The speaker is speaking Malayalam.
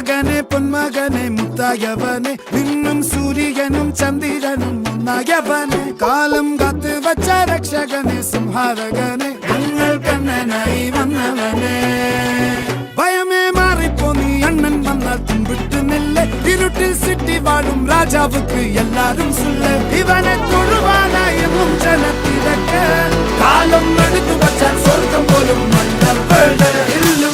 മകനെ പൊന്മകനെ മുത്തായവനെ നിന്നും സൂര്യനും ചന്ദ്രനും ഒന്നായവനെ കാലം കാത്ത് വച്ച രക്ഷകനെ സംഹാരകനെ ഞങ്ങൾ കണ്ണനായി വന്നവനെ ഭയമേ മാറിപ്പോ നീ അണ്ണൻ വന്നാൽ തുമ്പിട്ട് നില്ല് ഇരുട്ടിൽ സിറ്റി വാഴും രാജാവുക്ക് എല്ലാരും സുല്ല് ഇവനെ തൊഴുവാനായി എന്നും ജനത്തിരക്ക് കാലം എടുത്തു വച്ചാൽ സ്വർഗം പോലും മണ്ണ ഇല്ലും